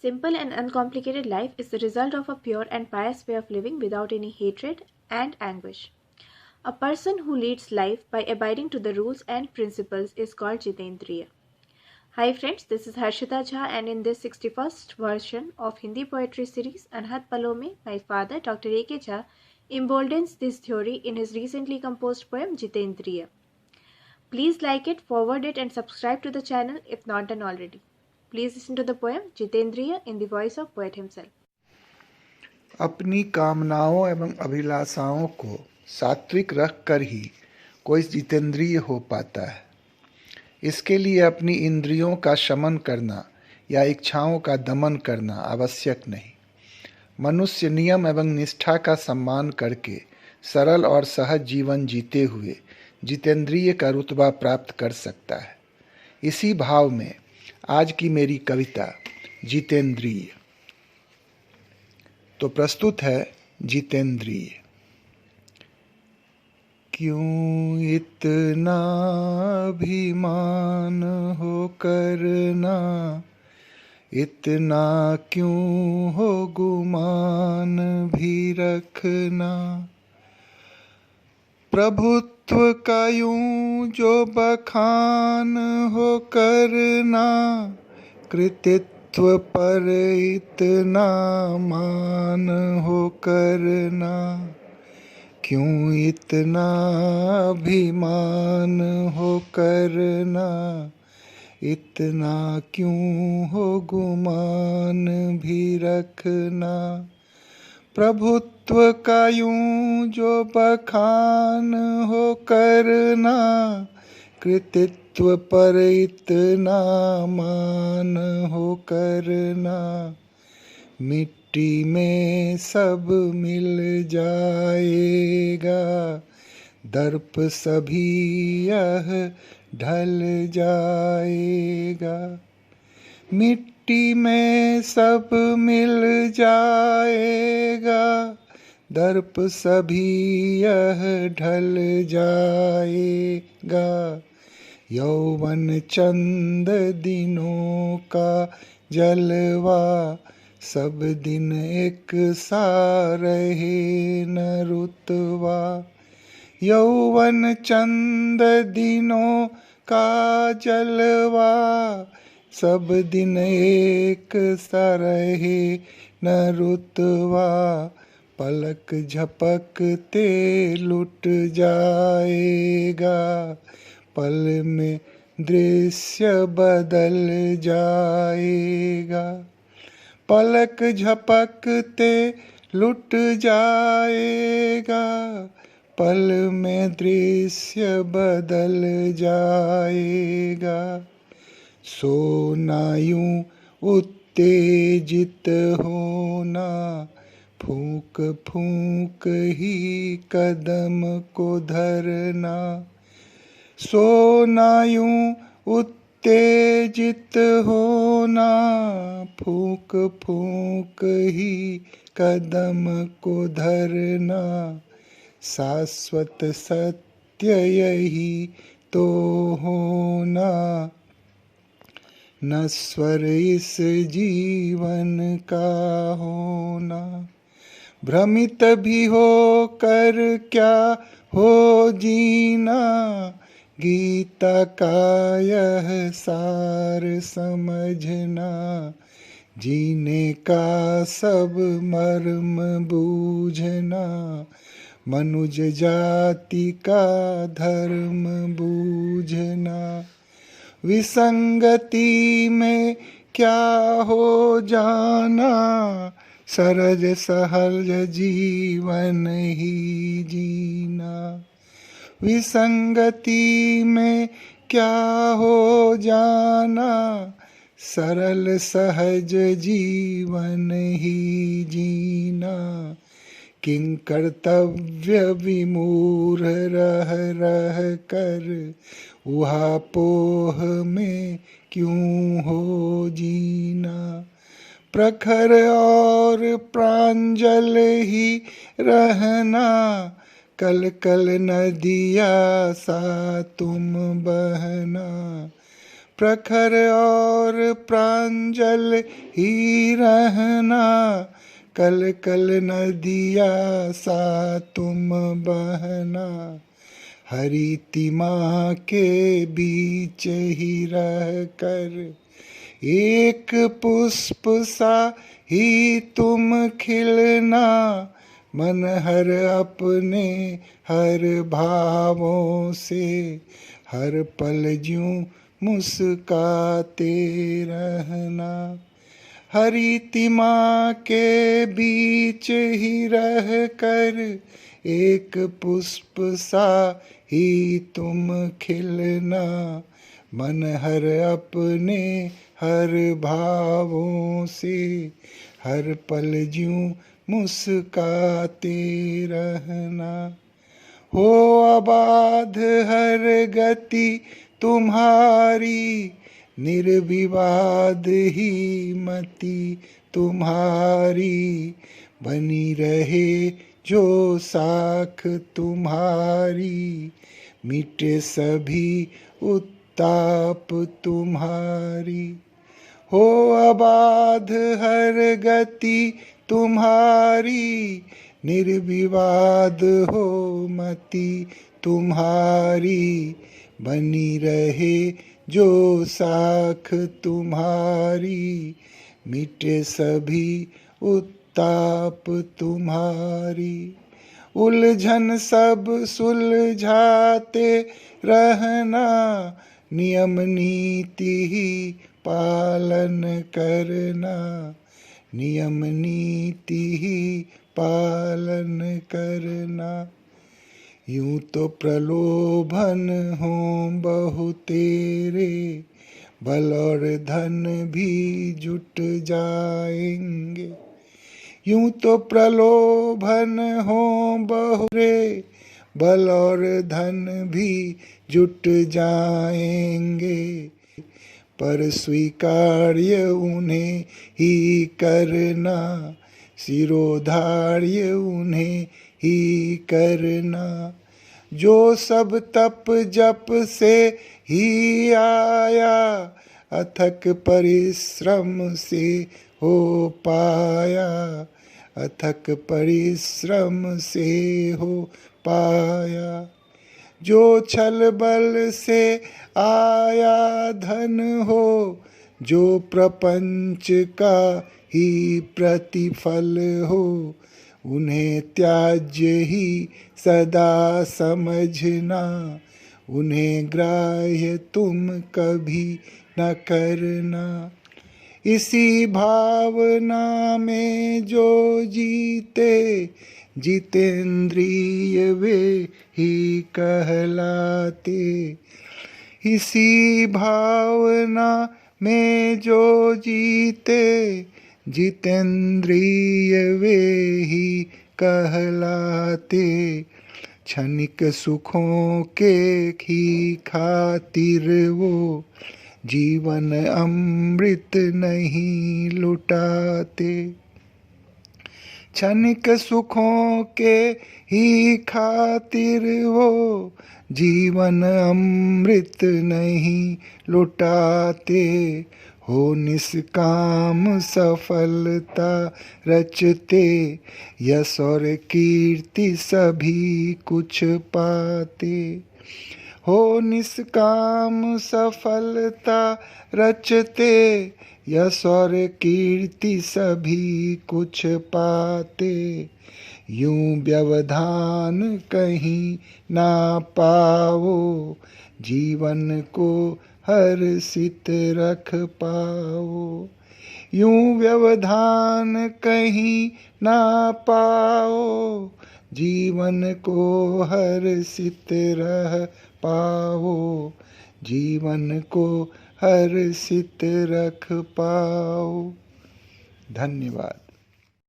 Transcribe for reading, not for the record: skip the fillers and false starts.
Simple and uncomplicated life is the result of a pure and pious way of living without any hatred and anguish. A person who leads life by abiding to the rules and principles is called Jitendriya. Hi friends, this is Harshita Jha, and in this 61st version of Hindi poetry series Anhat Palo mein, my father Dr. A.K. Jha emboldens this theory in his recently composed poem Jitendriya. Please like it, forward it and subscribe to the channel if not done already. Please listen to the poem Jitendriya in the voice of poet himself. अपनी कामनाओं एवं अभिलाषाओं को सात्विक रखकर ही कोई जितेंद्रिय हो पाता है। इसके लिए अपनी इंद्रियों का शमन करना या इच्छाओं का दमन करना आवश्यक नहीं। मनुष्य नियम एवं निष्ठा का सम्मान करके सरल और सहज जीवन जीते हुए जितेंद्रिय का रुतबा प्राप्त कर सकता है। इसी भाव में आज की मेरी कविता जितेंद्रिय। तो प्रस्तुत है जितेंद्रिय। क्यों इतना अभिमान हो करना, इतना क्यों हो गुमान भी रखना। प्रभुत्व का यूं जो बखान हो करना, कृतित्व पर इतना मान हो करना। क्यों इतना अभिमान हो करना, इतना क्यों हो गुमान भी रखना। प्रभुत्व का यूं जो बखान हो करना, कृतित्व पर इतना मान हो करना। मिट्टी में सब मिल जाएगा, दर्प सभी यह ढल जाएगा। मिट्टी में सब मिल जाएगा, दर्प सभी यह ढल जाएगा। यौवन चंद दिनों का जलवा, सब दिन एक सा रहे न रुतवा। यौवन चंद दिनों का जलवा, सब दिन एक सा रहे न रुतवा। पलक झपकते लुट जाएगा, पल में दृश्य बदल जाएगा। पलक झपकते लुट जाएगा, पल में दृश्य बदल जाएगा। सोना यूं उत्तेजित होना, फूंक फूंक ही कदम को धरना। सोना यूं उत्तेजित होना, फूंक फूंक ही कदम को धरना। शाश्वत सत्य यही तो होना, नश्वर इस जीवन का होना। भ्रमित भी हो कर क्या हो जीना, गीता का यह सार समझना। जीने का सब मर्म बूझना, मनुज जाति का धर्म बूझना। विसंगति में क्या हो जाना, सरज सहज जीवन ही जीना। विसंगति में क्या हो जाना, सरल सहज जीवन ही जीना। किं कर्तव्य विमूढ़ रह रह कर, उहापोह में क्यों हो जीना। प्रखर और प्रांजल ही रहना, कल कल नदिया सा तुम बहना। प्रखर और प्रांजल ही रहना, कल कल नदिया सा तुम बहना, हरितिमा के बीच ही रह कर एक पुष्प सा ही तुम खिलना, मन हर अपने हर भावों से हर पल ज्यों मुस्काते रहना, हरितिमा के बीच ही रह कर एक पुष्प सा ही तुम खिलना, मन हर अपने हर भावों से हर पल ज्यों मुस्काते रहना, हो अबाध हर गति तुम्हारी, निर्विवाद ही मति तुम्हारी, बनी रहे जो साख तुम्हारी, मिटे सभी उत्ताप तुम्हारी, हो अबाध हर गति तुम्हारी, निर्विवाद हो मति तुम्हारी, बनी रहे जो साख तुम्हारी, मिटे सभी उत्ताप तुम्हारी, उलझन सब सुलझाते रहना, नियम नीति ही पालन करना, नियम नीति ही पालन करना, यूं तो प्रलोभन हो बहु तेरे, बल और धन भी जुट जाएंगे, यूं तो प्रलोभन हो बहु रे, बल और धन भी जुट जाएंगे, पर स्वीकार्य उन्हें ही करना, शिरोधार्य उन्हें ही करना, जो सब तप जप से ही आया, अथक परिश्रम से हो पाया, अथक परिश्रम से हो पाया, जो छल बल से आया धन हो, जो प्रपंच का ही प्रतिफल हो, उन्हें त्याज्य ही सदा समझना, उन्हें ग्राह्य तुम कभी न करना, इसी भावना में जो जीते, जितेंद्रिय वे ही कहलाते, इसी भावना में जो जीते, जितेंद्रिय वे ही कहलाते, क्षणिक सुखों के ही खातिर वो जीवन अमृत नहीं लुटाते, क्षणिक सुखों के ही खातिर वो जीवन अमृत नहीं लुटाते, हो निष्काम सफलता रचते, यश और कीर्ति सभी कुछ पाते, हो निष्काम सफलता रचते, यश और कीर्ति सभी कुछ पाते, यूं व्यवधान कहीं ना पाओ, जीवन को हर्षित रख पाओ, यूं व्यवधान कहीं ना पाओ, जीवन को हर्षित रह पाओ, जीवन को हर्षित रख पाओ। धन्यवाद।